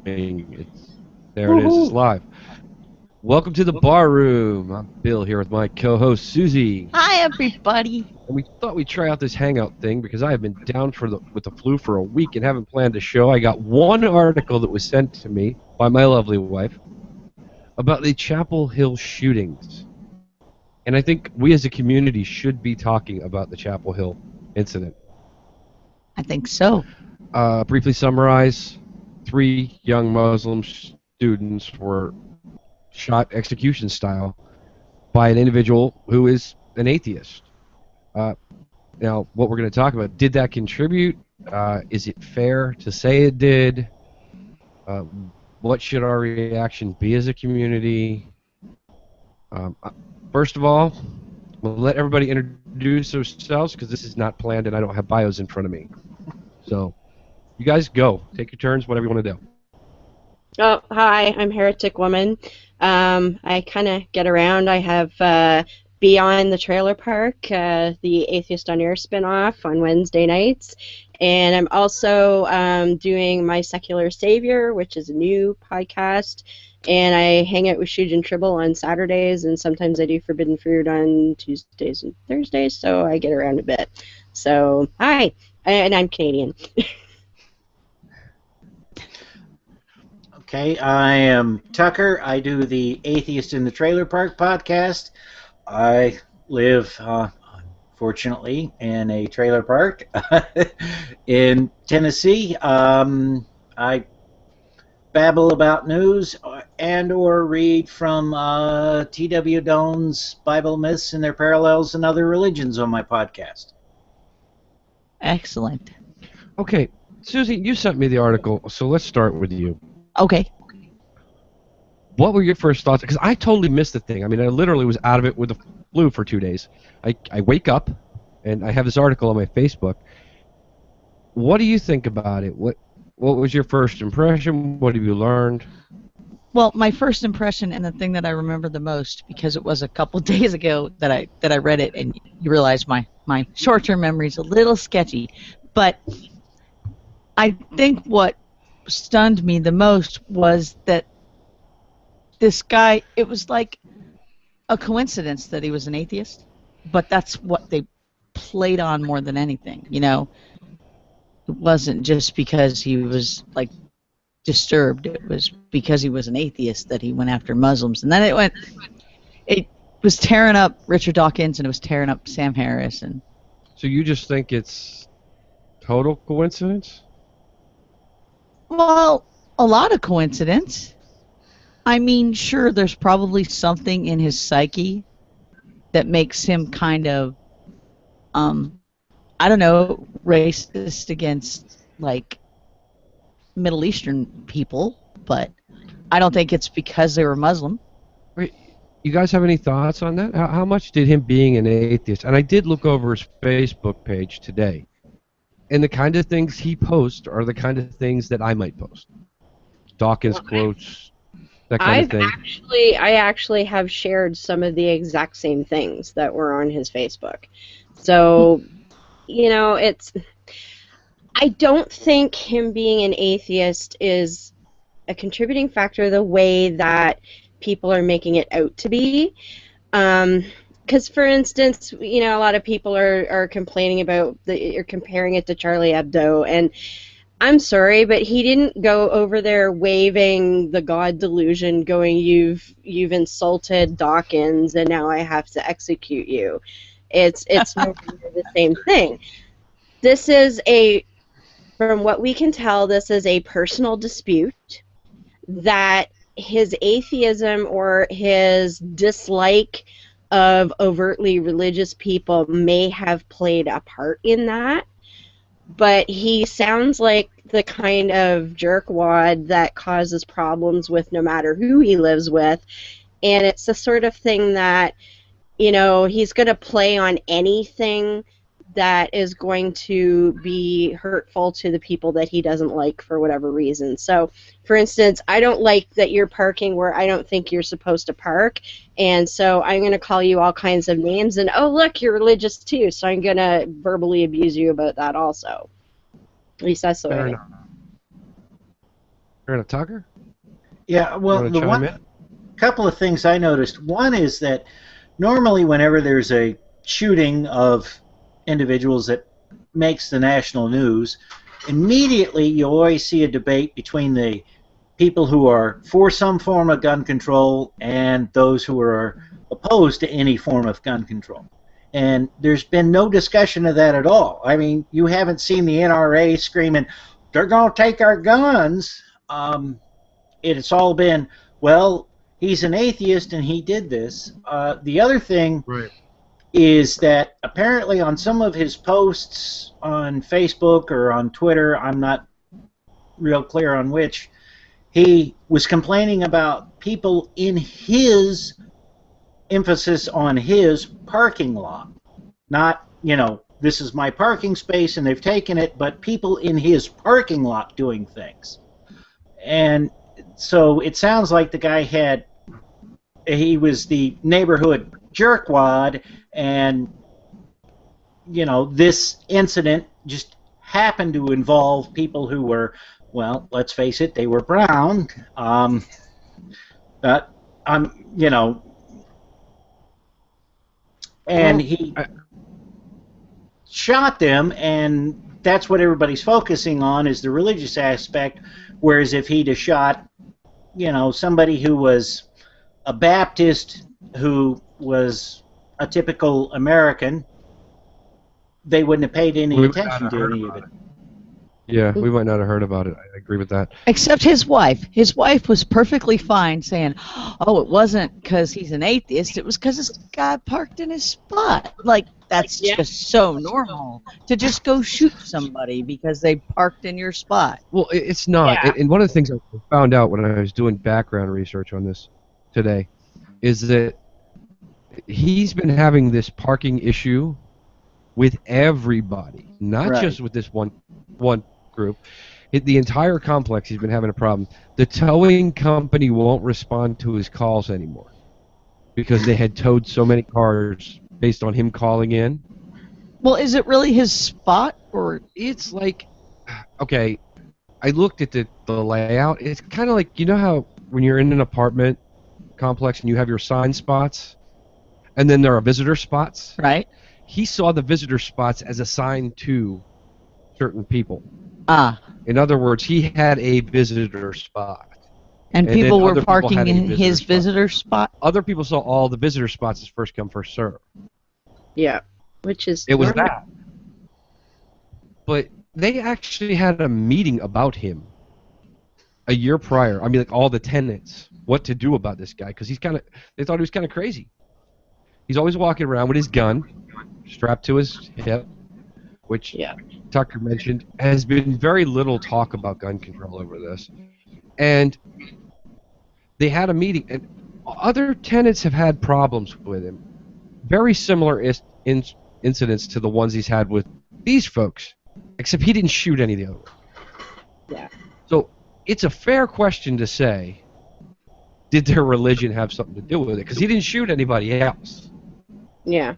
There it is. It's live. Welcome to the bar room. I'm Bill here with my co-host Susie, Hi, everybody. and we thought we'd try out this hangout thing because I have been down with the flu for a week and haven't planned a show. I got one article that was sent to me by my lovely wife about the Chapel Hill shootings, and I think we as a community should be talking about the Chapel Hill incident. I think so. Briefly summarize: 3 young Muslim students were shot execution style by an individual who is an atheist. Now, what we're going to talk about, did that contribute? Is it fair to say it did? Uh, what should our reaction be as a community? First of all, we'll let everybody introduce themselves because this is not planned and I don't have bios in front of me. So, you guys go. Take your turns, whatever you want to do. Oh, hi, I'm Heretic Woman. I kind of get around. I have Beyond the Trailer Park, the Atheist on Air spinoff on Wednesday nights. And I'm also doing My Secular Savior, which is a new podcast. And I hang out with Shujin Tribble on Saturdays, and sometimes I do Forbidden Fruit on Tuesdays and Thursdays, so I get around a bit. So, hi, and I'm Canadian. Okay, I am Tucker. I do the Atheist in the Trailer Park podcast. I live, unfortunately, in a trailer park in Tennessee. I babble about news and or read from T.W. Doan's Bible Myths and Their Parallels in Other Religions on my podcast. Excellent. Okay, Susie, you sent me the article, so let's start with you. Okay. What were your first thoughts? Because I totally missed the thing. I mean, I literally was out of it with the flu for 2 days. I wake up, and I have this article on my Facebook. What do you think about it? What was your first impression? What have you learned? Well, my first impression and the thing that I remember the most, because it was a couple days ago that I read it, and you realize my short-term memory is a little sketchy, but I think what stunned me the most was that this guy, it was like a coincidence that he was an atheist, but that's what they played on more than anything, you know. It wasn't just because he was like disturbed, it was because he was an atheist that he went after Muslims. And then it was tearing up Richard Dawkins and it was tearing up Sam Harris. And So you just think it's total coincidence? well, a lot of coincidence. I mean, sure, there's probably something in his psyche that makes him kind of, I don't know, racist against, like, Middle Eastern people, but I don't think it's because they were Muslim. Wait, you guys have any thoughts on that? How much did him being an atheist, and I did look over his Facebook page today, and the kind of things he posts are the kind of things that I might post. Dawkins quotes, that kind of thing. I actually have shared some of the exact same things that were on his Facebook. So, you know, I don't think him being an atheist is a contributing factor the way that people are making it out to be. Because, for instance, you know, a lot of people are complaining about you're comparing it to Charlie Hebdo, and I'm sorry, but he didn't go over there waving the God delusion, going, "You've insulted Dawkins, and now I have to execute you." It's nowhere near the same thing. This is from what we can tell, this is a personal dispute that his atheism or his dislike of overtly religious people may have played a part in that. But he sounds like the kind of jerkwad that causes problems with no matter who he lives with. And it's the sort of thing that, you know, he's going to play on anything that is going to be hurtful to the people that he doesn't like for whatever reason. So, for instance, I don't like that you're parking where I don't think you're supposed to park, and so I'm going to call you all kinds of names, and oh, look, you're religious too, so I'm going to verbally abuse you about that also. At least that's the way I think. Colonel Tucker? Yeah, You well, want the to chime one in? couple of things I noticed. One is that normally whenever there's a shooting of individuals that makes the national news, immediately you always see a debate between the people who are for some form of gun control and those who are opposed to any form of gun control. And there's been no discussion of that at all. I mean, you haven't seen the NRA screaming, they're going to take our guns. It's all been, well, he's an atheist and he did this. The other thing Right. is that apparently on some of his posts on Facebook or on Twitter, I'm not real clear on which, he was complaining about people in his, emphasis on his parking lot. Not, this is my parking space and they've taken it, but people in his parking lot doing things. And so it sounds like the guy he was the neighborhood jerkwad, and this incident just happened to involve people who were, well, let's face it, they were brown. And he shot them, and that's what everybody's focusing on, is the religious aspect. Whereas if he'd have shot, somebody who was a Baptist who was a typical American, they wouldn't have paid any attention to any of it. Yeah, we might not have heard about it. I agree with that. Except his wife. His wife was perfectly fine saying, oh, it wasn't because he's an atheist. It was because this guy parked in his spot. Like, that's just so normal to just go shoot somebody because they parked in your spot. Well, it's not. Yeah. And one of the things I found out when I was doing background research on this today is that he's been having this parking issue with everybody, not Right. just with this one group. The entire complex, he's been having a problem. The towing company won't respond to his calls anymore because they had towed so many cars based on him calling in. Well, is it really his spot? Or It's like, okay, I looked at the layout. It's kind of like, how when you're in an apartment complex and you have your assigned spots, and then there are visitor spots? right? He saw the visitor spots as assigned to certain people. Ah, In other words, he had a visitor spot. and And people then were other people parking had a in his visitor visitor spot? Other people saw all the visitor spots as first come, first serve. Yeah, which is It was normal. that. But they actually had a meeting about him a year prior. I mean, like all the tenants, what to do about this guy, because they thought he was kind of crazy. He's always walking around with his gun strapped to his hip, which Tucker mentioned. Has been very little talk about gun control over this. And they had a meeting, and other tenants have had problems with him. Very similar incidents to the ones he's had with these folks, except he didn't shoot any of the other ones. Yeah. So it's a fair question to say, did their religion have something to do with it? Because he didn't shoot anybody else. Yeah.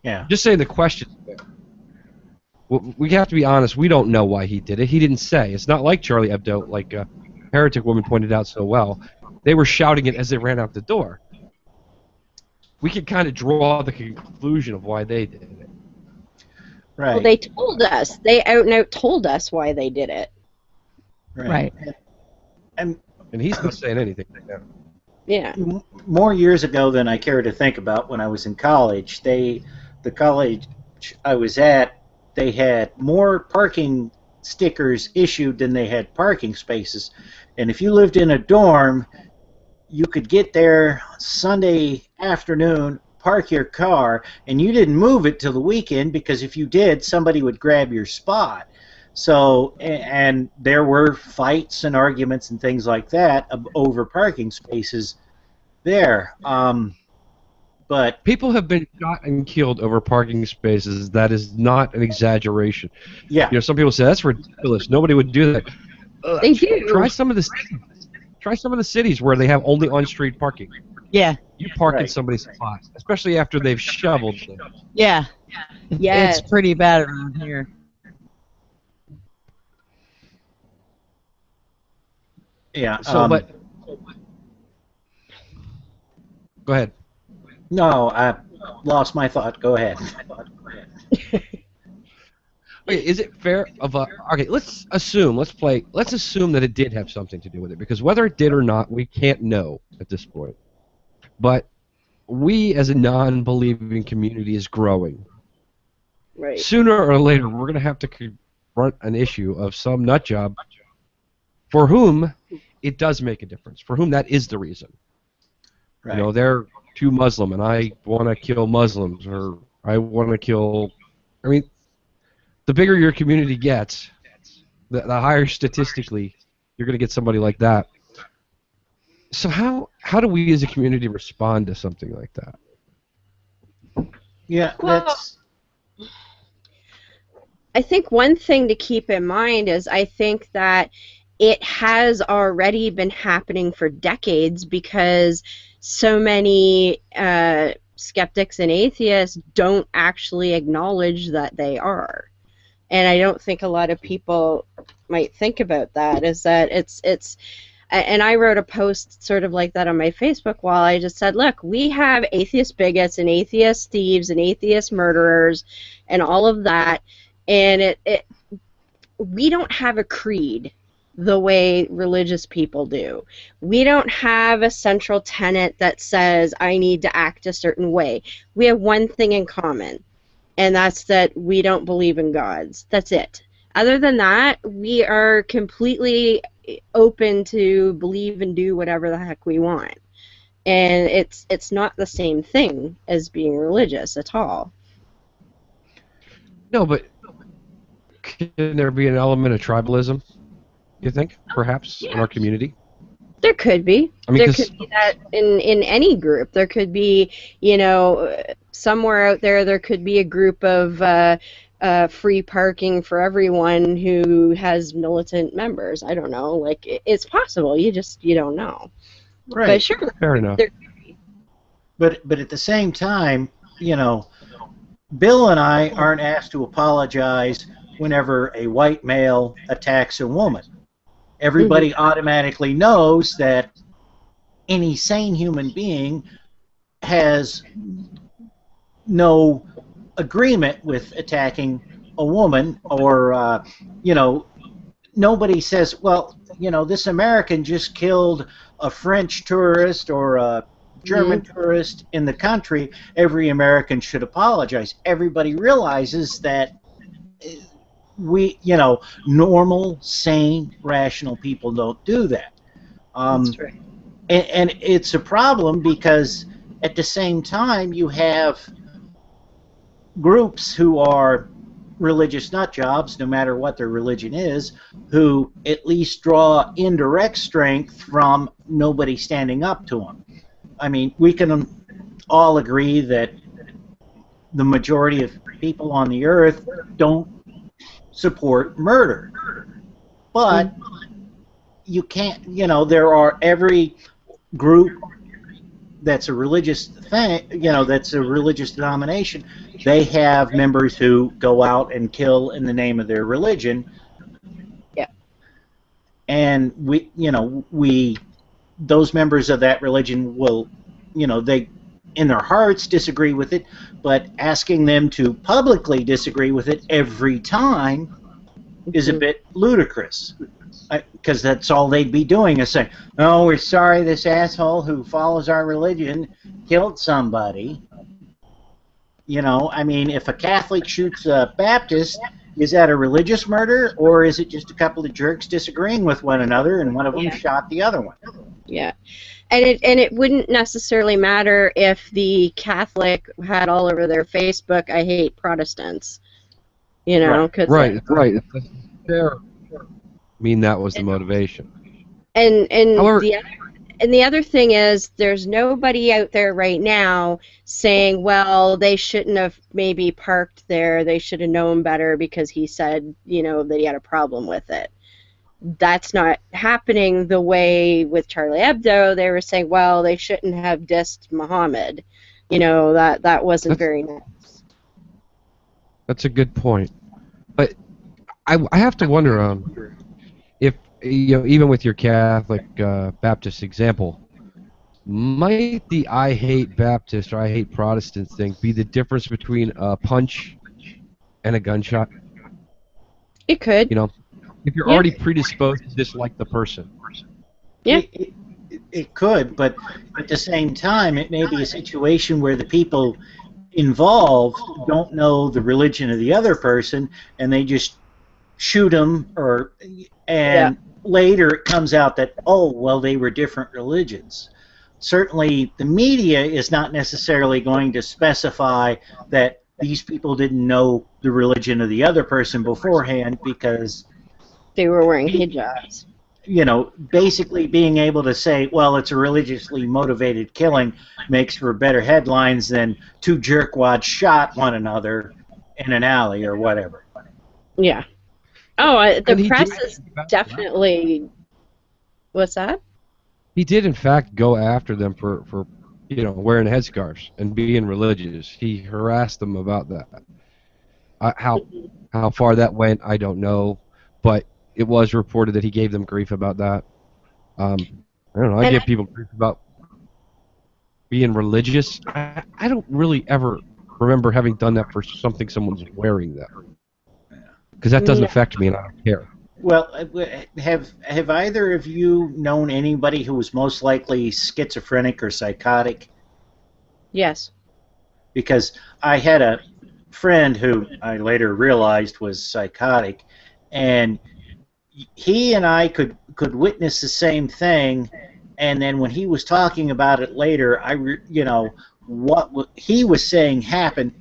Yeah. Just saying the question. We have to be honest. We don't know why he did it. He didn't say. It's not like Charlie Hebdo, like Heretic Woman pointed out so well. They were shouting it as they ran out the door. We can kind of draw the conclusion of why they did it. Right. Well, they told us. They out and out told us why they did it. Right. And And he's not saying anything right now. Yeah. more years ago than I care to think about, when I was in college, the college I was at, they had more parking stickers issued than they had parking spaces. And if you lived in a dorm, you could get there Sunday afternoon, park your car, and you didn't move it till the weekend, because if you did, somebody would grab your spot. So, and there were fights and arguments and things like that over parking spaces there. But People have been shot and killed over parking spaces. That is not an exaggeration. yeah, Some people say that's ridiculous. Nobody would do that. They do. Try some of the cities. Try some of the cities where they have only on-street parking. Yeah. You park in Right. somebody's spot, especially after they've shoveled them. Yeah. Yes. It's pretty bad around here. Yeah. So, but go ahead. No, I lost my thought. Go ahead. Okay, is it fair of a okay? Let's assume. Let's assume that it did have something to do with it, because whether it did or not, we can't know at this point. But we, as a non-believing community, is growing. Right. Sooner or later, we're going to have to confront an issue of some nut job for whom it does make a difference, for whom that is the reason. Right. You know, they're too Muslim, and I want to kill Muslims, or I want to kill. I mean, the bigger your community gets, the higher statistically you're going to get somebody like that. So how do we as a community respond to something like that? Yeah, Well, that's I think one thing to keep in mind is I think that it has already been happening for decades because so many skeptics and atheists don't actually acknowledge that they are. And I don't think a lot of people might think about that, is that it's and I wrote a post sort of like that on my Facebook wall. I just said, look, we have atheist bigots and atheist thieves and atheist murderers and all of that, and we don't have a creed the way religious people do. We don't have a central tenet that says I need to act a certain way. We have one thing in common, and that's that we don't believe in gods. That's it. Other than that, we are completely open to believe and do whatever the heck we want. And it's not the same thing as being religious at all. No, but can there be an element of tribalism, you think, perhaps, in our community? There could be. I mean, There 'cause- could be that in any group. There could be, somewhere out there could be a group of free parking for everyone who has militant members. I don't know. Like, it's possible. You don't know. right. But sure, Fair enough. there, But at the same time, Bill and I aren't asked to apologize whenever a white male attacks a woman. Everybody automatically knows that any sane human being has no agreement with attacking a woman, or nobody says, well, this American just killed a French tourist or a German tourist in the country. Every American should apologize. Everybody realizes that normal, sane, rational people don't do that. that's right. And it's a problem because at the same time you have groups who are religious nut jobs, no matter what their religion is, who at least draw indirect strength from nobody standing up to them. I mean, we can all agree that the majority of people on the earth don't support murder. But you can't, there are every group that's a religious thing, that's a religious denomination, they have members who go out and kill in the name of their religion. Yeah. And those members of that religion will, they in their hearts disagree with it, but asking them to publicly disagree with it every time is a bit ludicrous. Because that's all they'd be doing is saying, oh, we're sorry this asshole who follows our religion killed somebody. I mean, if a Catholic shoots a Baptist, is that a religious murder, or is it just a couple of jerks disagreeing with one another and one of them shot the other one? Yeah. And it wouldn't necessarily matter if the Catholic had all over their Facebook, I hate Protestants. Cause Right. Fair. I mean, that was the motivation. And However, the other thing is, there's nobody out there right now saying, well, they shouldn't have maybe parked there. They should have known better because he said, that he had a problem with it. That's not happening the way with Charlie Hebdo. They were saying, well, they shouldn't have dissed Muhammad. That wasn't very nice. That's a good point. But I have to wonder, even with your Catholic Baptist example, might the I hate Baptist or I hate Protestant thing be the difference between a punch and a gunshot? It could. If you're Yeah. already predisposed to dislike the person. Yeah. It could, but at the same time, it may be a situation where the people involved don't know the religion of the other person, and they just shoot them, and later it comes out that, oh, well, they were different religions. Certainly, the media is not necessarily going to specify that these people didn't know the religion of the other person beforehand, because They were wearing hijabs. basically being able to say, well, it's a religiously motivated killing makes for better headlines than two jerkwads shot one another in an alley or whatever. Yeah. Oh, And the he press did- is definitely. What's that? He did, in fact, go after them for wearing headscarves and being religious. He harassed them about that. How far that went, I don't know, but it was reported that he gave them grief about that. I don't know. I And give people grief about being religious. I don't really ever remember having done that for something someone's wearing that, because that doesn't Yeah. affect me and I don't care. Well, have either of you known anybody who was most likely schizophrenic or psychotic? Yes. Because I had a friend who I later realized was psychotic, and he and I could witness the same thing, and then when he was talking about it later, what he was saying happened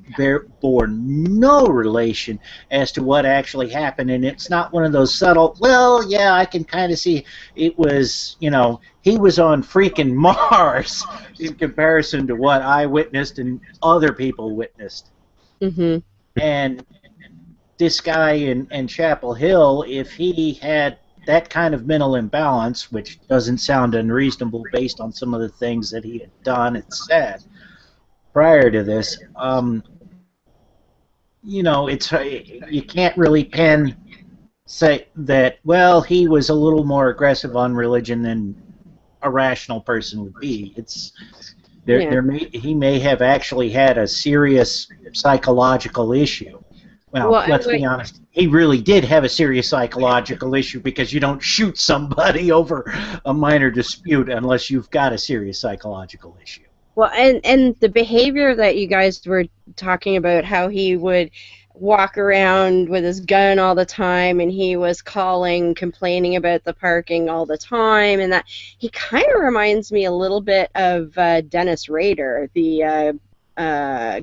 bore no relation as to what actually happened, and it's not one of those subtle, well, yeah, I can kind of see it was, he was on freaking Mars in comparison to what I witnessed and other people witnessed. Mhm. And this guy in Chapel Hill, if he had that kind of mental imbalance, which doesn't sound unreasonable based on some of the things that he had done and said prior to this, it's you can't really say that, well, he was a little more aggressive on religion than a rational person would be. He may have actually had a serious psychological issue. Well, let's be honest. He really did have a serious psychological issue, because you don't shoot somebody over a minor dispute unless you've got a serious psychological issue. Well, and the behavior that you guys were talking about, how he would walk around with his gun all the time, and he was complaining about the parking all the time, and that he kind of reminds me a little bit of Dennis Rader, the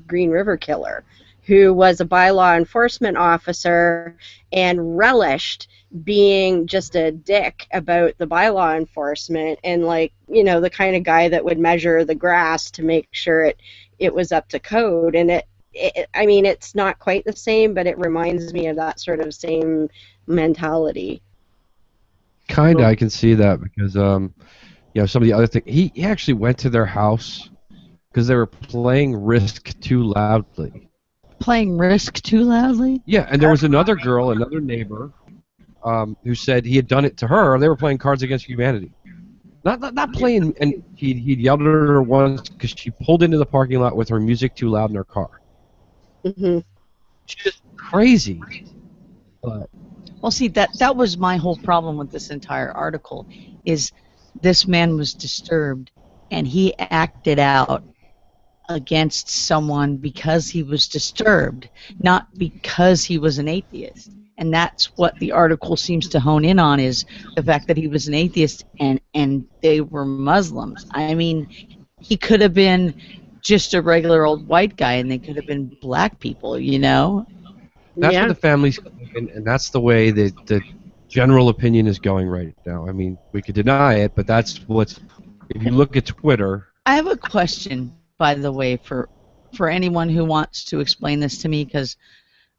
Green River Killer, who was a bylaw enforcement officer and relished being just a dick about the bylaw enforcement, and the kind of guy that would measure the grass to make sure it was up to code. And it's not quite the same, but it reminds me of that sort of same mentality. Kinda, I can see that, because some of the other things, he actually went to their house because they were playing Risk too loudly. Playing Risk too loudly? Yeah, and there was another girl, another neighbor, who said he had done it to her. They were playing Cards Against Humanity. Not playing, and he'd yelled at her once because she pulled into the parking lot with her music too loud in her car. Mm-hmm. Just crazy. But Well, see, that was my whole problem with this entire article, is this man was disturbed, and he acted out against someone because he was disturbed, not because he was an atheist. And that's what the article seems to hone in on, is the fact that he was an atheist and they were Muslims. I mean, he could have been just a regular old white guy, and they could have been black people, that's where the families come in, and that's the way that the general opinion is going right now. I mean, we could deny it, but that's what's. If you look at Twitter, I have a question, by the way, for anyone who wants to explain this to me, because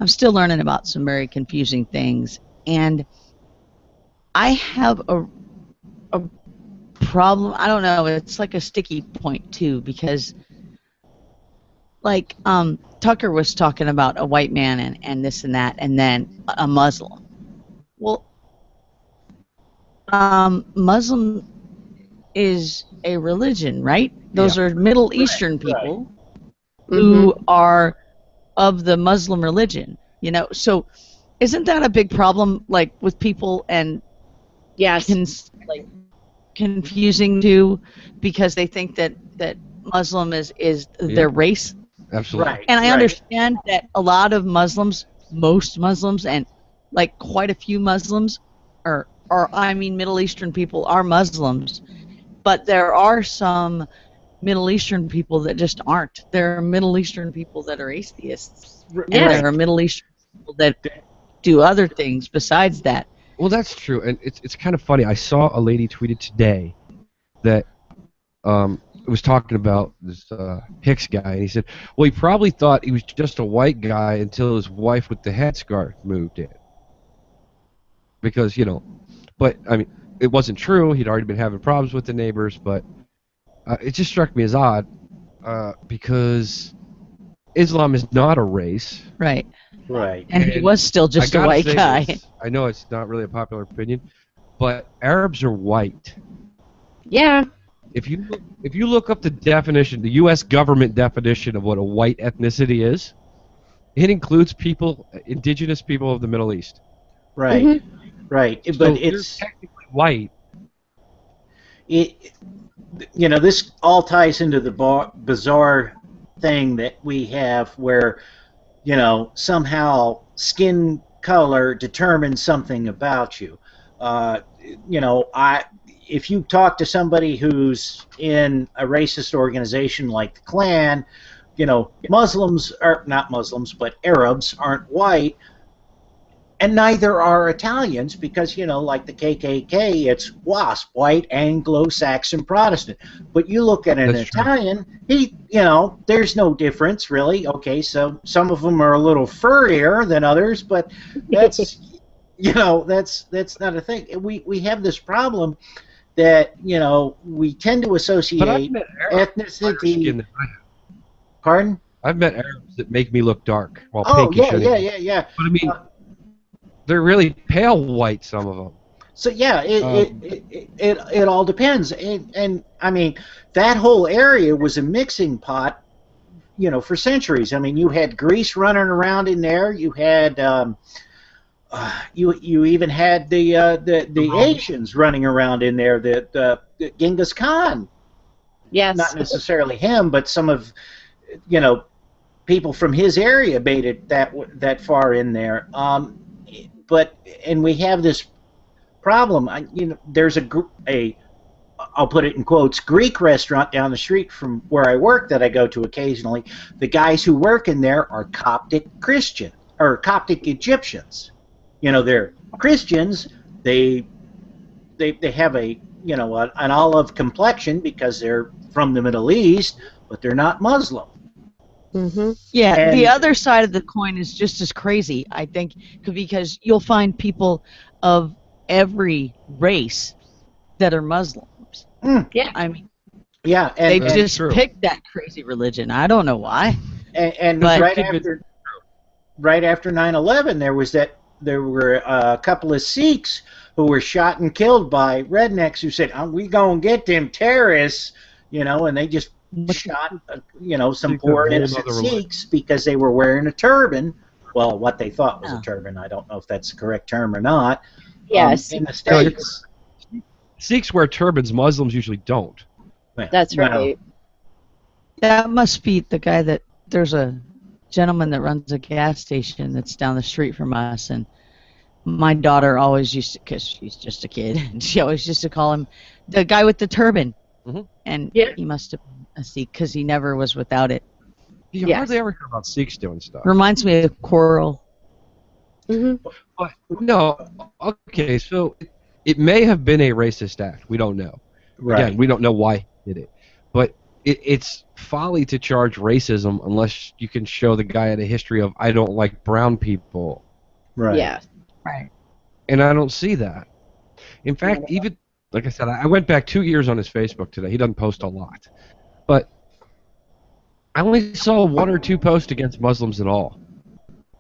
I'm still learning about some very confusing things, and I have a problem. I don't know. It's like a sticky point too, because Tucker was talking about a white man and this and that, and then a Muslim. Well, Muslim is a religion, right? Those are Middle Eastern people who are of the Muslim religion. You know, so isn't that a big problem, like with people and Yes. like confusing too, because they think that Muslim is their race? Absolutely. Right. And I right. understand that a lot of Muslims, most Muslims, and like quite a few Muslims, I mean, Middle Eastern people are Muslims, but there are some Middle Eastern people that just aren't. There are Middle Eastern people that are atheists, and Yes. there are Middle Eastern people that do other things besides that. Well, that's true, and it's kind of funny. I saw a lady tweeted today that was talking about this Hicks guy, and he said, well, he probably thought he was just a white guy until his wife with the headscarf moved in. Because, you know, but, I mean, it wasn't true. He'd already been having problems with the neighbors, but it just struck me as odd because Islam is not a race. Right. Right. And he was still just a I gotta white say guy. this, I know it's not really a popular opinion, but Arabs are white. Yeah. If you look up the definition, the U.S. government definition of what a white ethnicity is, it includes indigenous people of the Middle East. Right. Right. So But they're it's technically white. it. You know, this all ties into the bizarre thing that we have where, you know, somehow skin color determines something about you. You know, if you talk to somebody who's in a racist organization like the Klan, you know, Muslims are not Muslims, but Arabs aren't white, and neither are Italians because, you know, like the KKK, it's WASP, White Anglo-Saxon Protestant. But you look at an That's true. Italian, you know, there's no difference really. Okay, so some of them are a little furrier than others, but that's, you know, that's not a thing. We have this problem that, you know, we tend to But I've associate met Arabs with lighter skin ethnicity. than I have. Pardon? I've met Arabs that make me look dark, while Oh, pinkish. yeah, anyway. yeah. But I mean, they're really pale white, some of them. So yeah, it all depends, and I mean that whole area was a mixing pot, you know, for centuries. I mean, you had Greece running around in there. You had you even had the Asians running around in there. That Genghis Khan, Yes. not necessarily him, but some of, you know, people from his area made it that far in there. And we have this problem. You know, there's I'll put it in quotes, Greek restaurant down the street from where I work that I go to occasionally. The guys who work in there are Coptic Christian or Coptic Egyptians. You know, they're Christians. They have a, you know, an olive complexion because they're from the Middle East, but they're not Muslim. Yeah, And- the other side of the coin is just as crazy, I think, because you'll find people of every race that are Muslims. Yeah. I mean, Yeah, they and just true. picked that crazy religion. I don't know why. and But- right after 9/11, there were a couple of Sikhs who were shot and killed by rednecks who said, "We gonna get them terrorists," you know, and they just shot, you know, some Sikhs have poor a whole innocent nother religion. Sikhs because they were wearing a turban. Well, what they thought was Oh. a turban. I don't know if that's the correct term or not. Yes. In the No, you're States. Sikhs wear turbans. Muslims usually don't. That's Well, right. That must be the guy that there's a gentleman that runs a gas station that's down the street from us, and my daughter always used to, because she's just a kid, and she always used to call him the guy with the turban. And Yeah. he must have been a Sikh because he never was without it. You Yes. hardly ever hear about Sikhs doing stuff. Reminds me of Coral. But no, okay, so it may have been a racist act. We don't know. Right. Again, we don't know why he did it. But it's folly to charge racism unless you can show the guy had a history of, I don't like brown people. Right. Yeah. Right. And I don't see that. In fact, even, like I said, I went back 2 years on his Facebook today. He doesn't post a lot. But I only saw 1 or 2 posts against Muslims at all.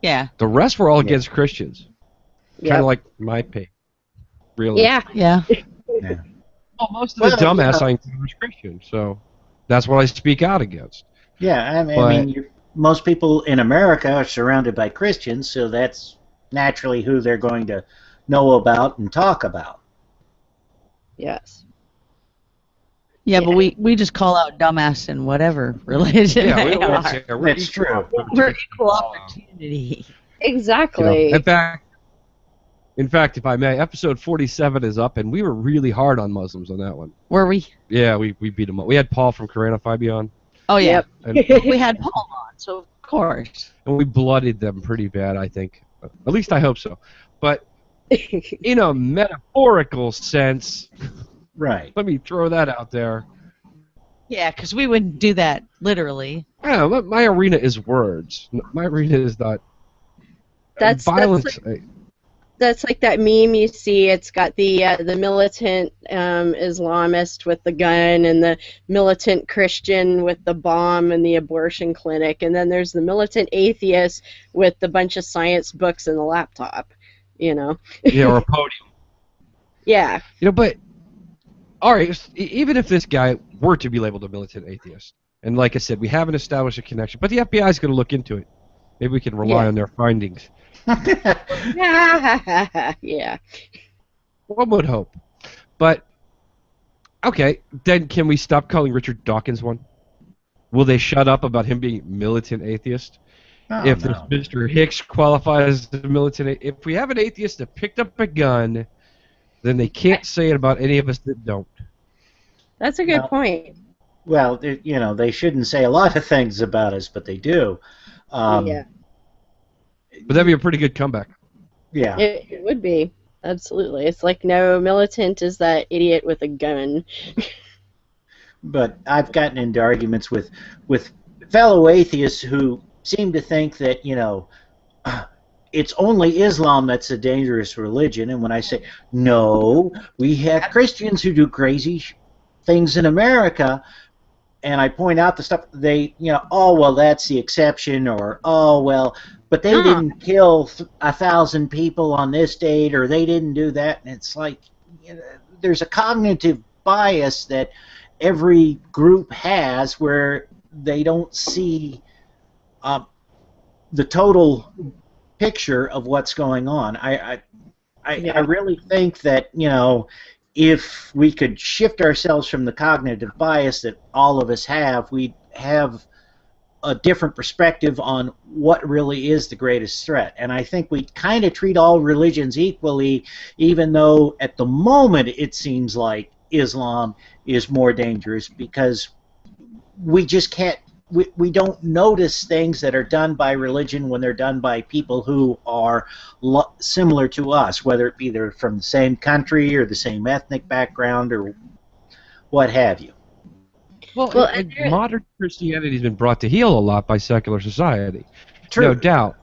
Yeah. The rest were all against Christians. Kind Yeah. of like my page. really. Yeah. Yeah. Yeah. Well, most of the Well, dumbass yeah. I encounter is Christian, so that's what I speak out against. Yeah, I But mean, most people in America are surrounded by Christians, so that's naturally who they're going to know about and talk about. Yes. Yeah, but Yeah. we just call out dumbass in whatever religion yeah, they we're, are. we're That's equal true. opportunity. We're equal opportunity. Exactly. In fact, if I may, episode 47 is up, and we were really hard on Muslims on that one. Were we? Yeah, we beat them up. We had Paul from Karana Phi on, Oh yeah. Yep. and, We had Paul on, so of course. and we bloodied them pretty bad, I think. At least I hope so. But in a metaphorical sense, Right. let me throw that out there. Yeah, because we wouldn't do that literally. Yeah, my arena is words. My arena is not That's violence. That's like that meme you see. It's got the militant Islamist with the gun and the militant Christian with the bomb and the abortion clinic, and then there's the militant atheist with the bunch of science books and the laptop. You know. Yeah, or a podium. Yeah. But all right, even if this guy were to be labeled a militant atheist, and like I said, we haven't established a connection, but the FBI is going to look into it. Maybe we can rely Yeah. on their findings. Yeah. One would hope. But, okay, then can we stop calling Richard Dawkins one? Will they shut up about him being militant atheist? Oh, If no. this Mr. Hicks qualifies as a militant, if we have an atheist that picked up a gun, then they can't say it about any of us that don't. That's a good No. point. Well, they shouldn't say a lot of things about us, but they do. Yeah. But that'd be a pretty good comeback. Yeah. It would be. Absolutely. It's like, no, militant is that idiot with a gun. But I've gotten into arguments with fellow atheists who seem to think that it's only Islam that's a dangerous religion, and when I say no, we have Christians who do crazy things in America, and I point out the stuff they oh well that's the exception, or oh well but they didn't kill 1,000 people on this date, or they didn't do that, and it's like there's a cognitive bias that every group has where they don't see the total picture of what's going on. I really think that if we could shift ourselves from the cognitive bias that all of us have, we'd have a different perspective on what really is the greatest threat. And I think we kind of treat all religions equally, even though at the moment it seems like Islam is more dangerous, because we just can't, we don't notice things that are done by religion when they're done by people who are similar to us, whether it be they're from the same country or the same ethnic background or what have you. Well, and modern Christianity has been brought to heel a lot by secular society. True. No doubt.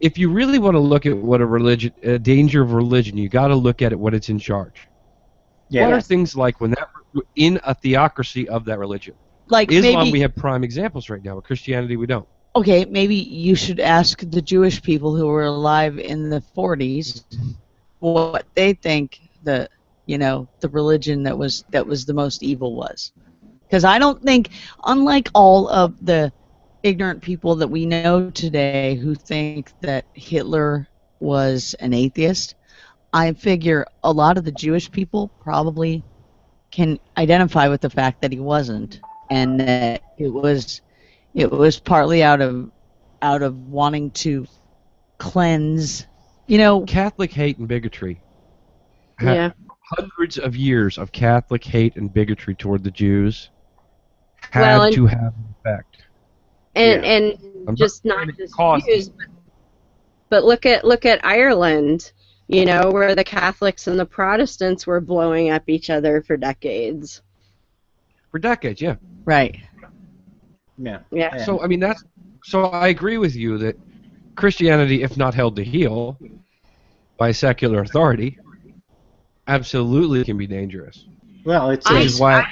If you really want to look at what a danger of religion, you got to look at it when it's in charge. Yeah. What are things like when in a theocracy of that religion? Like Islam, maybe, we have prime examples right now. With Christianity, we don't. okay, maybe you should ask the Jewish people who were alive in the 40s what they think the religion that was the most evil was. Because I don't think, unlike all of the ignorant people that we know today who think that Hitler was an atheist, I figure a lot of the Jewish people probably can identify with the fact that he wasn't, and that it was partly out of wanting to cleanse, Catholic hate and bigotry. Yeah. Hundreds of years of Catholic hate and bigotry toward the Jews Well, had and- to have an effect. And I'm and just not not just saying Jews, but look at Ireland, where the Catholics and the Protestants were blowing up each other for decades. For decades, yeah. right. Yeah. Yeah. So, I mean, so I agree with you that Christianity, if not held to heel by secular authority, absolutely can be dangerous. Well, it's Which is why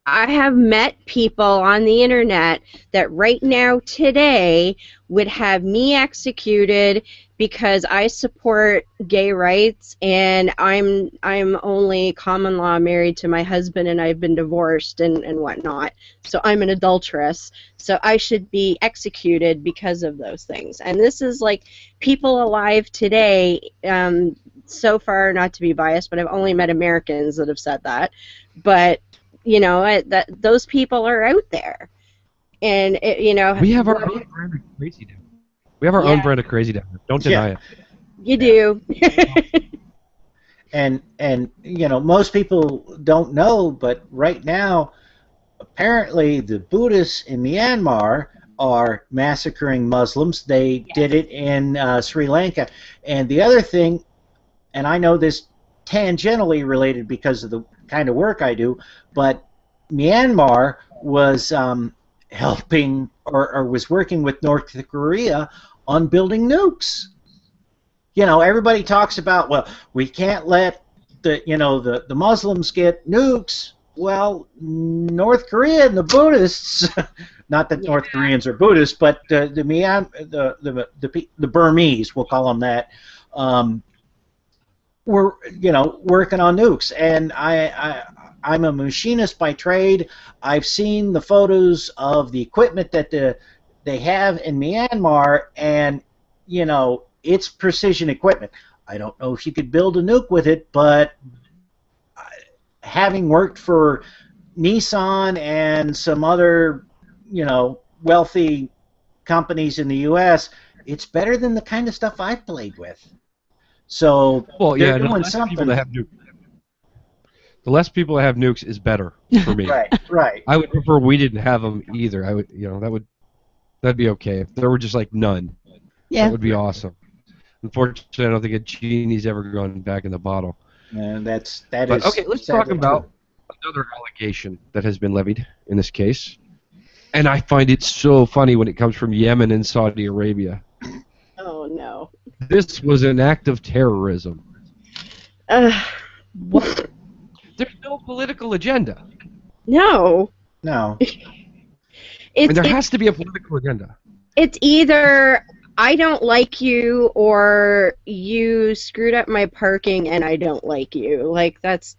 I have met people on the internet that right now, today, would have me executed because I support gay rights, and I'm only common law married to my husband, and I've been divorced and whatnot. So I'm an adulteress. So I should be executed because of those things. And this is like people alive today. So far, not to be biased, but I've only met Americans that have said that. But that those people are out there, and We have our own brand of crazy down. We have our own brand of crazy down. Don't deny it. You do. And most people don't know, but right now, apparently the Buddhists in Myanmar are massacring Muslims. They did it in Sri Lanka. And the other thing, and I know this tangentially related because of the kind of work I do, but Myanmar was helping or was working with North Korea on building nukes. Everybody talks about, well, we can't let the Muslims get nukes. Well, North Korea and the Buddhists, not that North Koreans are Buddhists, but the Burmese, we'll call them that, were working on nukes. And I'm a machinist by trade. I've seen the photos of the equipment that they have in Myanmar, and it's precision equipment. I don't know if you could build a nuke with it, but having worked for Nissan and some other wealthy companies in the U.S., it's better than the kind of stuff I've played with. So they're doing something. The less people that have nukes is better for me. Right. I would prefer we didn't have them either. I would, that'd be okay if there were just like none. Yeah. That would be awesome. Unfortunately, I don't think a genie's ever gone back in the bottle. And that But is. okay, let's talk about another allegation that has been levied in this case. And I find it so funny when it comes from Yemen and Saudi Arabia. Oh no. This was an act of terrorism. What? There's no political agenda. No. No. There has to be a political agenda. It's either I don't like you or you screwed up my parking and I don't like you. Like that's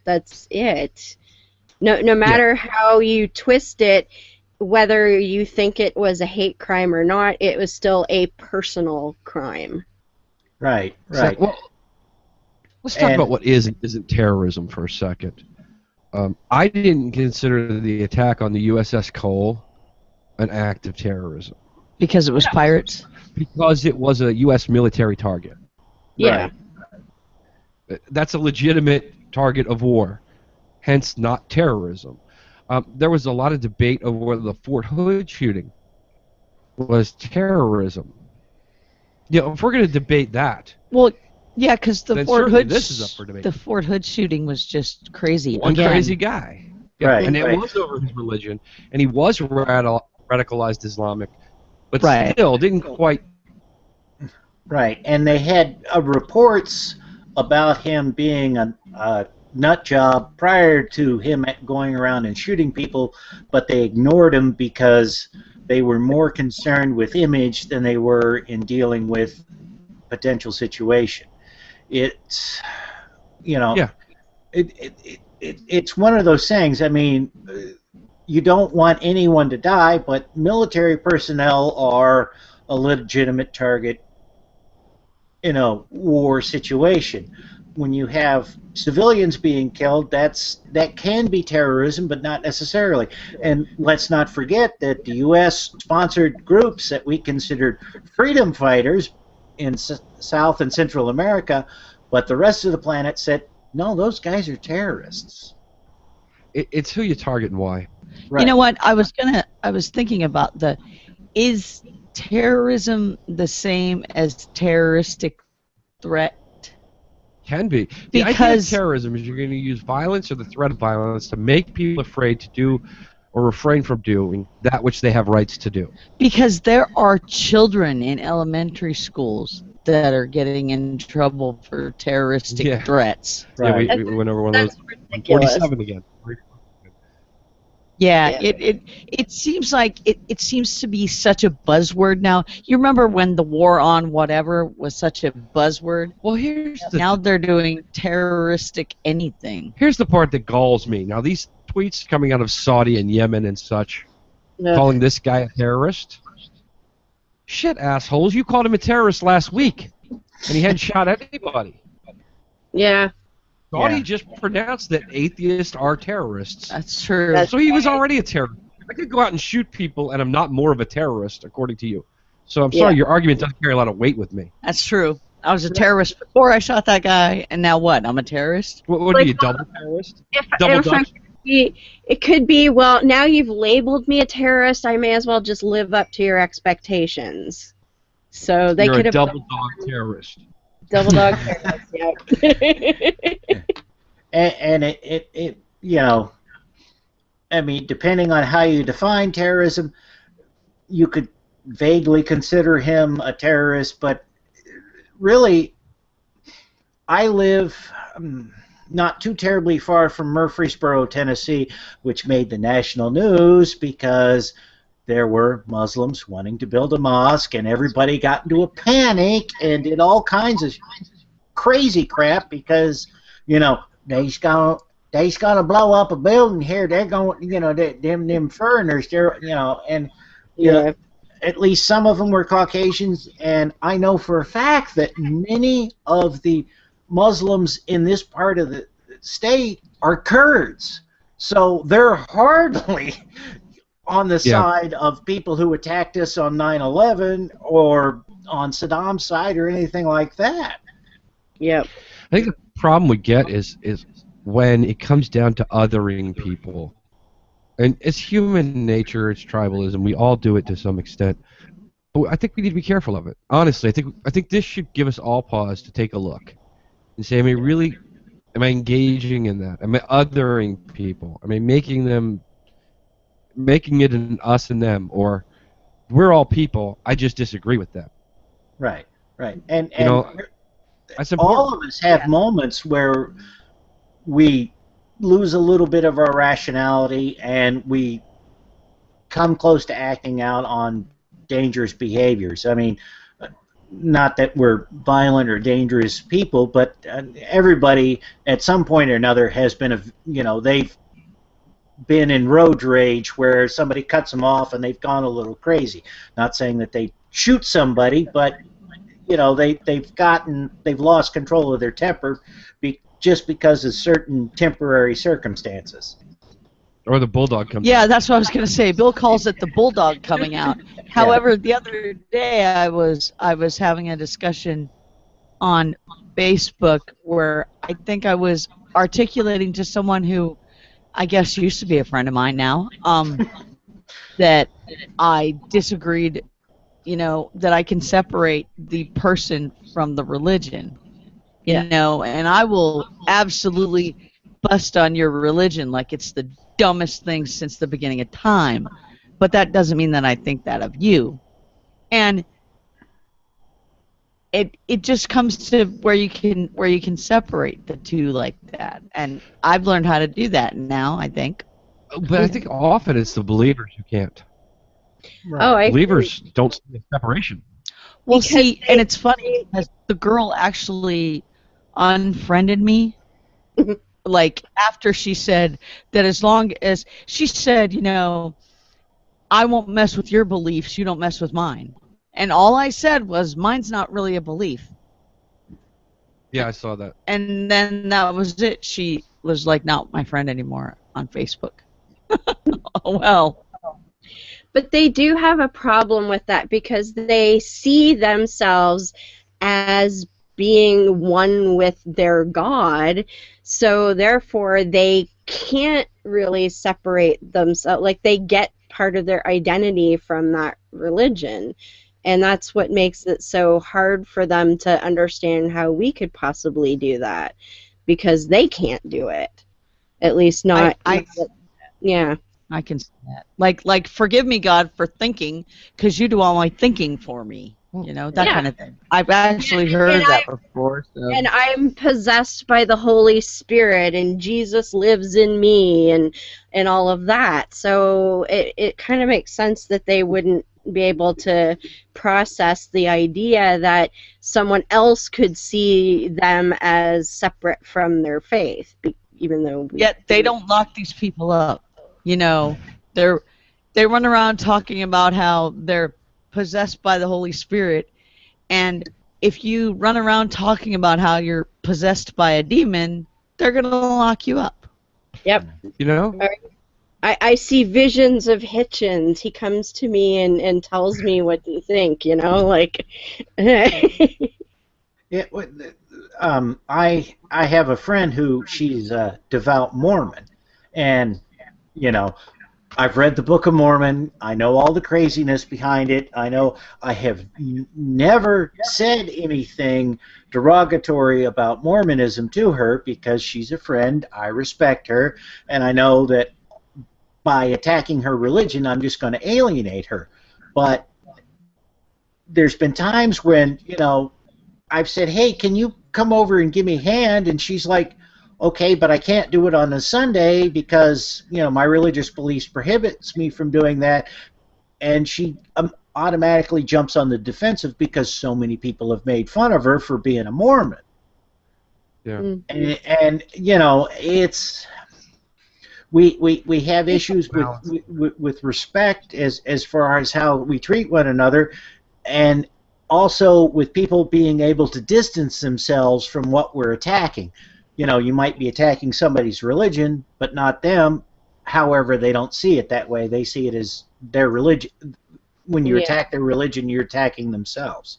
it. No matter how you twist it, whether you think it was a hate crime or not, it was still a personal crime. Right. So, well, let's talk about what is and isn't terrorism for a second. I didn't consider the attack on the USS Cole an act of terrorism. Because it was pirates? Because it was a U.S. military target. Yeah. Right. That's a legitimate target of war, hence not terrorism. There was a lot of debate over whether the Fort Hood shooting was terrorism. If we're going to debate that, well, yeah, because the Fort Hood this is up for debate. The Fort Hood shooting was just crazy. One crazy guy. Yeah, Right. And it was over his religion, and he was radicalized Islamic, but Right. still didn't quite. Right, and they had reports about him being a nut job prior to him going around and shooting people, but they ignored him because they were more concerned with image than they were in dealing with potential situation. It's it's one of those things. I mean, you don't want anyone to die, but military personnel are a legitimate target in a war situation. When you have civilians being killed, that can be terrorism, but not necessarily. And let's not forget that the U.S. sponsored groups that we considered freedom fighters in South and Central America, but the rest of the planet said, no, those guys are terrorists. It's who you target and why. Right. You know what? I was thinking about is terrorism the same as terroristic threat? Can be. The idea of terrorism is you're going to use violence or the threat of violence to make people afraid to do or refrain from doing that which they have rights to do. Because there are children in elementary schools that are getting in trouble for terroristic threats. Right. Yeah, we went over one of those. 47 again. Yeah, it seems like it seems to be such a buzzword now. You remember when the war on whatever was such a buzzword? Well, Now they're doing terroristic anything. here's the part that galls me. Now, these tweets coming out of Saudi and Yemen and such, Ugh. calling this guy a terrorist. Shit, assholes! You called him a terrorist last week, and he hadn't shot anybody. Yeah. Saudi Yeah. just pronounced that atheists are terrorists. That's true. That's- So he was already a terrorist. I could go out and shoot people, and I'm not more of a terrorist, according to you. So I'm sorry, Yeah. your argument doesn't carry a lot of weight with me. That's true. I was a terrorist before I shot that guy, and now what? I'm a terrorist? What are Like, you, double terrorist? If, Double if I'm Dutch? it could be, well, now you've labeled me a terrorist, I may as well just live up to your expectations. So they You're could a have double dog terrorist. double dog terrorist. Yep. And it you know, I mean, depending on how you define terrorism, you could vaguely consider him a terrorist, but really, I live not too terribly far from Murfreesboro, Tennessee, which made the national news because there were Muslims wanting to build a mosque, and everybody got into a panic and did all kinds of crazy crap because, you know, they's gonna blow up a building here. They're going, you know, them foreigners, they're, you know, and you know, Yeah. at least some of them were Caucasians, and I know for a fact that many of the Muslims in this part of the state are Kurds. So they're hardly on the Yeah. side of people who attacked us on 9/11 or on Saddam's side or anything like that. Yep. I think the problem we get is when it comes down to othering people. And it's human nature, it's tribalism. We all do it to some extent. But I think we need to be careful of it. Honestly, I think this should give us all pause to take a look and say, am I engaging in that? Am I othering people? Am I making it an us and them, or we're all people, I just disagree with them. Right, right. And You know, that's important. all of us have moments where we lose a little bit of our rationality and we come close to acting out on dangerous behaviors. I mean, not that we're violent or dangerous people, but everybody at some point or another has been, they've been in road rage where somebody cuts them off and they've gone a little crazy. Not saying that they shoot somebody, but they've lost control of their temper just because of certain temporary circumstances. Or the bulldog comes. Yeah, that's what I was going to say. Bill calls it the bulldog coming out. However, the other day I was having a discussion on Facebook where I think I was articulating to someone who I guess used to be a friend of mine now, that I disagreed, that I can separate the person from the religion, and I will absolutely bust on your religion like it's the dumbest thing since the beginning of time, but that doesn't mean that I think that of you. And it just comes to where you can separate the two like that, and I've learned how to do that now, I think. But I think often it's the believers who can't. Oh, I Believers don't see the separation. Well, Because see, and it's funny because the girl actually unfriended me, like after she said that as long as she said, I won't mess with your beliefs, you don't mess with mine. And all I said was, mine's not really a belief. Yeah, I saw that. And then that was it. She was like not my friend anymore on Facebook. Oh, well. But they do have a problem with that because they see themselves as being one with their God, so therefore they can't really separate themselves. Like, they get part of their identity from that religion, and that's what makes it so hard for them to understand how we could possibly do that, because they can't do it. At least not. Yeah. I can see that. Like, forgive me, God, for thinking, because you do all my thinking for me. that Yeah. kind of thing. I've actually heard And that before. So. And I'm possessed by the Holy Spirit, and Jesus lives in me, and all of that. So it kind of makes sense that they wouldn't be able to process the idea that someone else could see them as separate from their faith, even though. Yet they don't lock these people up. They run around talking about how they're possessed by the Holy Spirit, and if you run around talking about how you're possessed by a demon, they're going to lock you up. Yep. I see visions of Hitchens. He comes to me and tells me what to think, like. Yeah, I have a friend who she's a devout Mormon, and I've read the Book of Mormon. I know all the craziness behind it. I know I have never said anything derogatory about Mormonism to her because she's a friend. I respect her, and I know that by attacking her religion, I'm just going to alienate her. But there's been times when, I've said, hey, can you come over and give me a hand? And she's like, okay, but I can't do it on a Sunday because, my religious beliefs prohibits me from doing that. And she automatically jumps on the defensive because so many people have made fun of her for being a Mormon. Yeah. And it's... We have issues with respect as far as how we treat one another, and also with people being able to distance themselves from what we're attacking. You might be attacking somebody's religion, but not them. However, they don't see it that way. They see it as their religion. When you attack their religion, you're attacking themselves.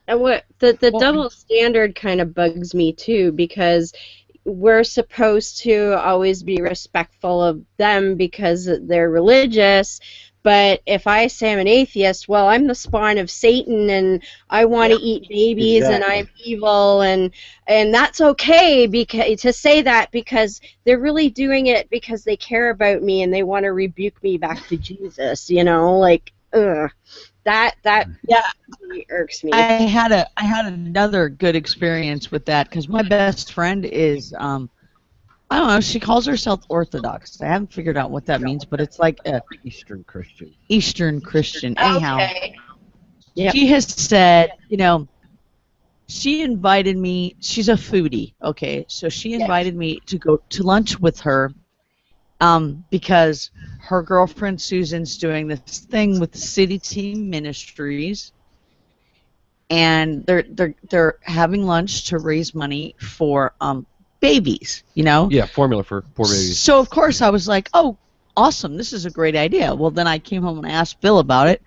And what the double standard kind of bugs me too, because we're supposed to always be respectful of them because they're religious. But if I say I'm an atheist, well, I'm the spawn of Satan, and I want to eat babies, and I'm evil, and that's okay to say that because they're really doing it because they care about me and they want to rebuke me back to Jesus. That really irks me. I had another good experience with that because my best friend is I don't know, she calls herself Orthodox. I haven't figured out what that means, but it's like a Eastern Christian. Anyhow, Yep. she has said, she invited me. She's a foodie, okay? So she invited me to go to lunch with her because her girlfriend Susan's doing this thing with City Team Ministries, and they're having lunch to raise money for babies, Yeah, formula for poor babies. So of course I was like, oh, awesome, this is a great idea. Well, then I came home and I asked Bill about it.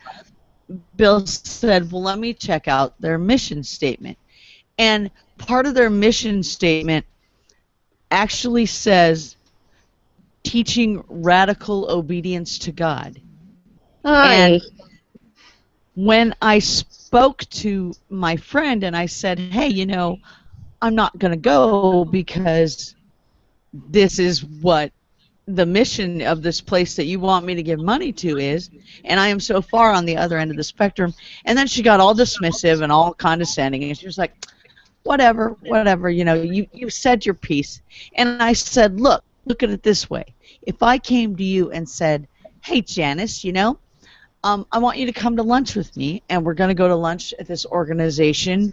Bill said, well, let me check out their mission statement. And part of their mission statement actually says teaching radical obedience to God. And when I spoke to my friend and I said, hey, I'm not going to go because this is what the mission of this place that you want me to give money to is, and I am so far on the other end of the spectrum. And then she got all dismissive and all condescending, and she was like, whatever, you said your piece. And I said, look at it this way. If I came to you and said, hey, Janice, I want you to come to lunch with me, and we're going to go to lunch at this organization,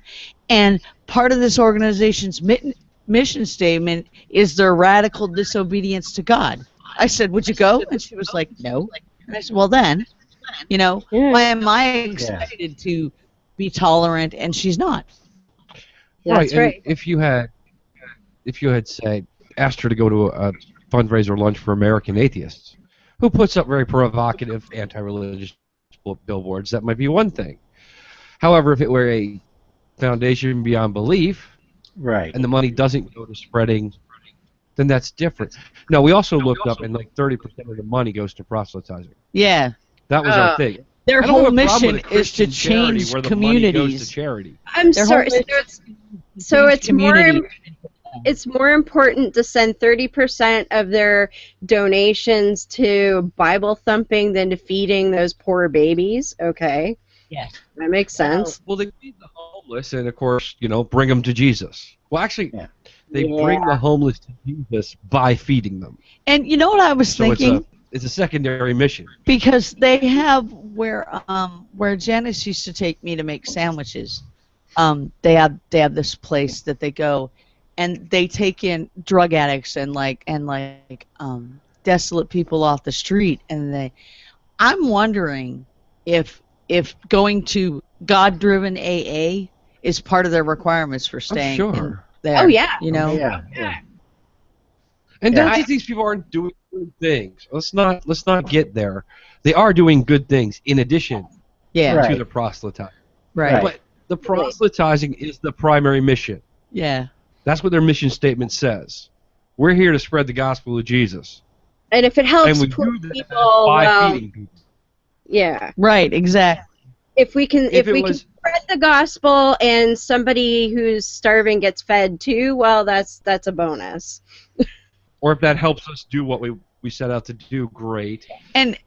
and part of this organization's mission statement is their radical disobedience to God. I said, would you go? And she was like, no. And I said, well then, why am I expected to be tolerant and she's not? That's right. And if you had said, asked her to go to a fundraiser lunch for American atheists, who puts up very provocative anti-religious billboards, that might be one thing. However, if it were a foundation beyond belief, right, and the money doesn't go to spreading, then that's different. No, we also looked up, and like 30% of the money goes to proselytizing. Yeah. That was our thing. Their I don't have whole a problem mission with a is to Christian charity change where the money goes to communities. charity. I'm Their sorry. whole So it's community. it's more important to send 30% of their donations to Bible thumping than to feeding those poor babies. Okay. That makes sense. Well, they feed the homeless, and of course, bring them to Jesus. Well, actually, Yeah. they bring the homeless to Jesus by feeding them. And you know what I was So thinking? it's a secondary mission. Because they have where Janice used to take me to make sandwiches. They have this place that they go, and they take in drug addicts and desolate people off the street, and I'm wondering if going to God-driven AA is part of their requirements for staying sure. in there. Oh, yeah. You know. Yeah. And Yeah. not that these people aren't doing good things. Let's not get there. They are doing good things in addition Yeah. Right. to the proselytizing. Right. But the proselytizing is the primary mission. Yeah. That's what their mission statement says. We're here to spread the gospel of Jesus. And if it And helps we poor do that people, by feeding people. yeah. Right. Exactly. If we can If it can was- spread the gospel and somebody who's starving gets fed too, well, that's a bonus. Or if that helps us do what we set out to do, great. And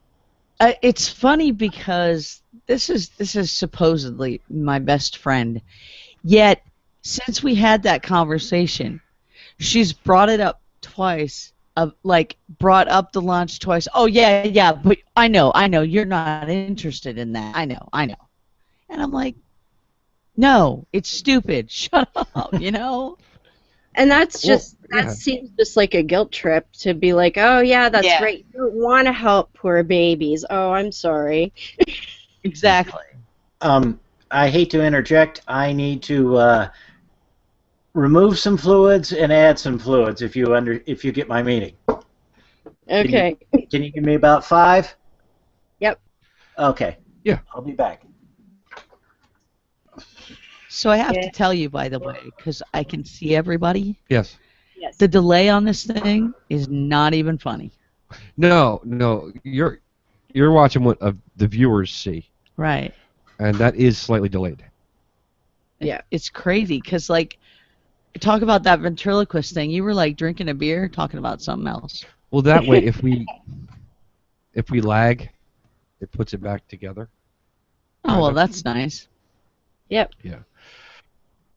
it's funny because this is supposedly my best friend, yet since we had that conversation, she's brought it up twice. Brought up the lunch twice. Oh yeah, but I know you're not interested in that. I know. And I'm like, no, it's stupid. Shut up. And that's just Well, yeah. that seems just like a guilt trip to be like, oh yeah, that's Yeah. great. You don't want to help poor babies. Oh, I'm sorry. Exactly. I hate to interject. I need to remove some fluids and add some fluids if you get my meaning. Okay. Can you give me about 5? Yep. Okay. Yeah. I'll be back. So I have Yeah. to tell you, by the way, because I can see everybody. Yes. Yes. The delay on this thing is not even funny. No. You're watching what the viewers see, Right. and that is slightly delayed. Yeah. It's crazy because, talk about that ventriloquist thing. You were drinking a beer, talking about something else. Well, that way, if we lag, it puts it back together. Oh, well, that's nice. Yep. Yeah.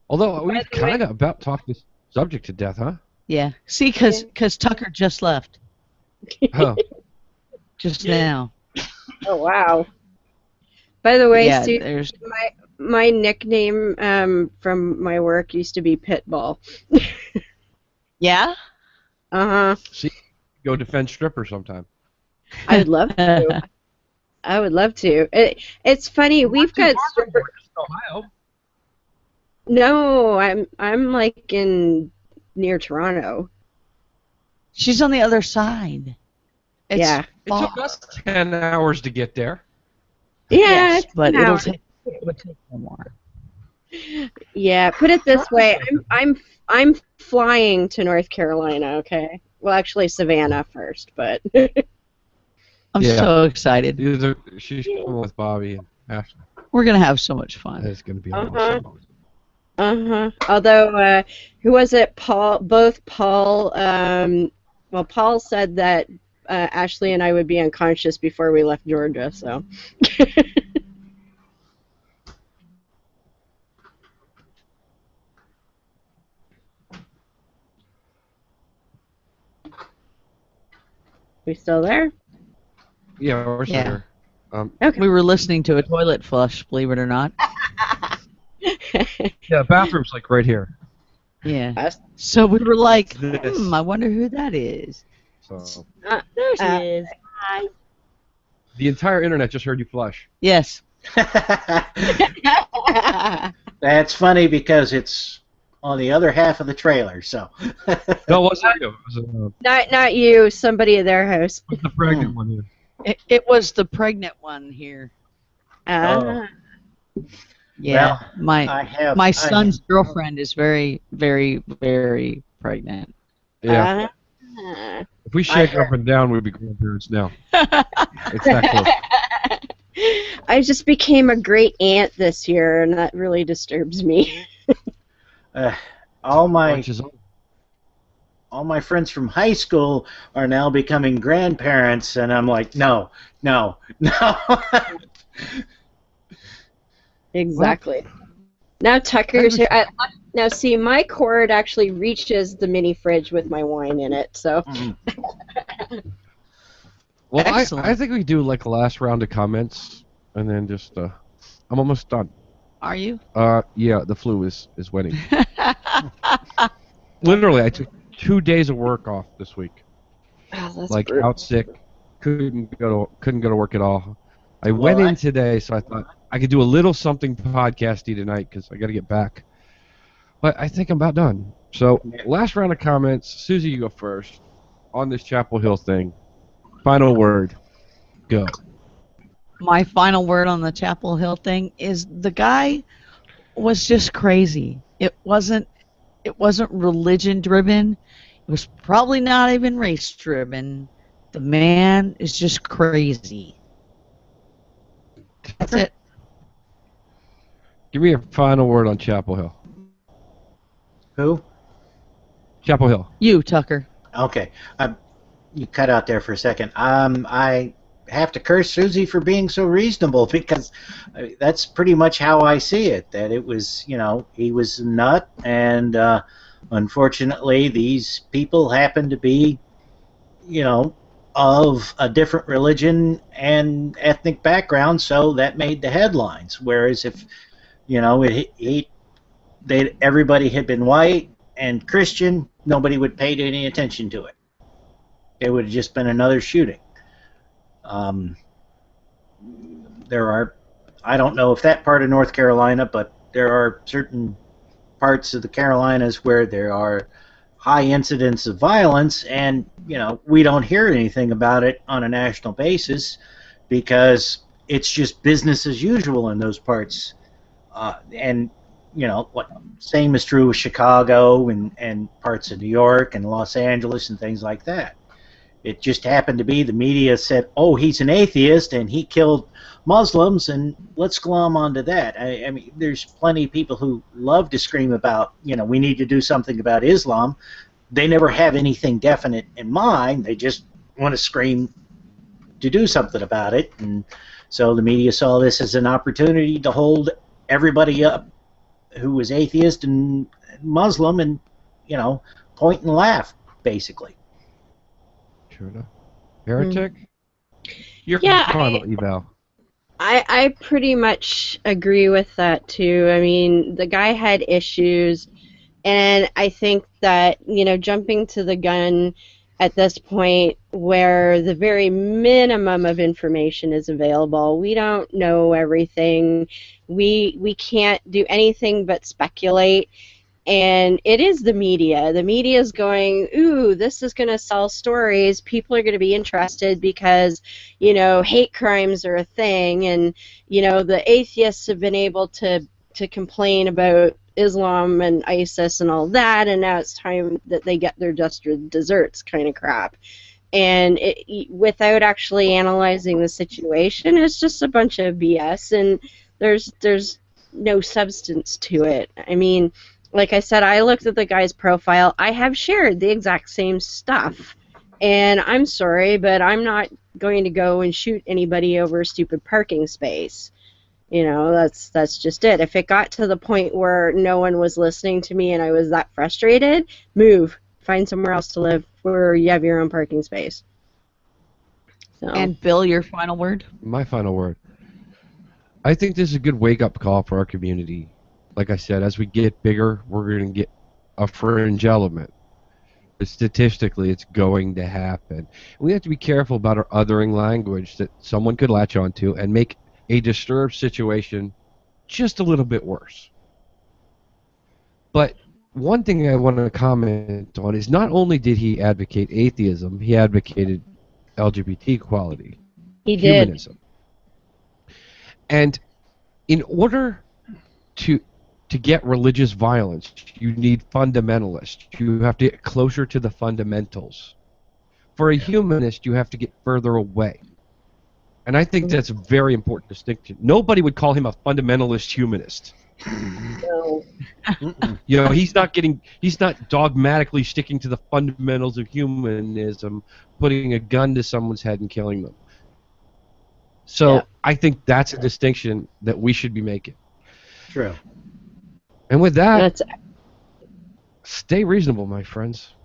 Although we've the way- kind of about talked this subject to death, huh? Yeah. See, because Tucker just left Oh, just now. Oh wow. By the way, Yeah, Stu, there's. my nickname from my work used to be Pitbull. Yeah. Uh-huh. go defend stripper sometime. I'd love to. I would love to. It's funny. We've got stripper. Ohio. No, I'm in near Toronto. She's on the other side. It's Yeah. It far. took us 10 hours to get there. Yeah, Yes, it's but an it'll hour. take. It would take no more. Yeah, put it this way. I'm flying to North Carolina. Okay. Well, actually, Savannah first, but I'm Yeah. so excited. She's coming with Bobby and Ashley. We're gonna have so much fun. It's going to be Uh-huh. awesome. Although, who was it? Paul. Both Paul. Well, Paul said that Ashley and I would be unconscious before we left Georgia. So. We still there? Yeah, we're Yeah. sure. Okay. We were listening to a toilet flush, believe it or not. Yeah, bathroom's right here. Yeah. Us. So we were like, This. I wonder who that is. So There she Uh, is. Hi. the entire internet just heard you flush. Yes. That's funny because it's on the other half of the trailer. So. No, it wasn't you. It was Not you. Somebody at their house. the pregnant one here. It was the pregnant one here. Ah. Yeah. Well, my my son's girlfriend is very, very, very pregnant. Yeah. Ah. If we shake I- up and down, we'd be grandparents now. It's that close. I just became a great aunt this year, and that really disturbs me. all my Which is all my friends from high school are now becoming grandparents, and I'm like, no. Exactly. Now Tucker's here. Now see, my cord actually reaches the mini fridge with my wine in it. So. Well, I Excellent. think we do like a last round of comments, and then just I'm almost done. Are you? Yeah, the flu is winning. Literally, I took 2 days of work off this week. Oh, that's Like brutal. out sick, couldn't go to work at all. I Well, went in today, so I thought I could do a little something podcasty tonight because I got to get back. But I think I'm about done. So last round of comments. Susie, you go first on this Chapel Hill thing. Final word. Go. My final word on the Chapel Hill thing is the guy was just crazy. It wasn't religion driven. It was probably not even race driven. The man is just crazy. That's it. Give me a final word on Chapel Hill. Who? Chapel Hill. You, Tucker. Okay. You cut out there for a second. I have to curse Susie for being so reasonable because that's pretty much how I see it. That it was, he was a nut, and unfortunately, these people happen to be, of a different religion and ethnic background, so that made the headlines. Whereas if, everybody had been white and Christian, nobody would pay any attention to it. It would have just been another shooting. I don't know if that part of North Carolina, but there are certain parts of the Carolinas where there are high incidents of violence, and we don't hear anything about it on a national basis because it's just business as usual in those parts. And same is true with Chicago and parts of New York and Los Angeles and things like that. It just happened to be the media said, oh, he's an atheist and he killed Muslims, and let's glom onto that. I mean, there's plenty of people who love to scream about, we need to do something about Islam. They never have anything definite in mind. They just want to scream to do something about it. And so the media saw this as an opportunity to hold everybody up who was atheist and Muslim and, point and laugh, basically. Sure enough. Heretic? Your Yeah, final eval. I pretty much agree with that too. I mean, the guy had issues, and I think that, jumping to the gun at this point where the very minimum of information is available, we don't know everything. We can't do anything but speculate. And it is the media. The media is going, ooh, this is going to sell stories. People are going to be interested because, hate crimes are a thing. And, the atheists have been able to complain about Islam and ISIS and all that. And now it's time that they get their just desserts kind of crap. And without actually analyzing the situation, it's just a bunch of BS. And there's no substance to it. I mean, like I said, I looked at the guy's profile. I have shared the exact same stuff. And I'm sorry, but I'm not going to go and shoot anybody over a stupid parking space. That's just it. If it got to the point where no one was listening to me and I was that frustrated, move. Find somewhere else to live where you have your own parking space. So. And Bill, your final word? My final word. I think this is a good wake-up call for our community. Like I said, as we get bigger, we're going to get a fringe element. But statistically, it's going to happen. We have to be careful about our othering language that someone could latch onto and make a disturbed situation just a little bit worse. But one thing I want to comment on is not only did he advocate atheism, he advocated LGBT equality. He did. Humanism. And in order to get religious violence, you need fundamentalists. You have to get closer to the fundamentals. For a humanist, you have to get further away. And I think that's a very important distinction. Nobody would call him a fundamentalist humanist. No. He's not dogmatically sticking to the fundamentals of humanism, putting a gun to someone's head and killing them. So I think that's a distinction that we should be making. True. And with that, That's stay reasonable, my friends.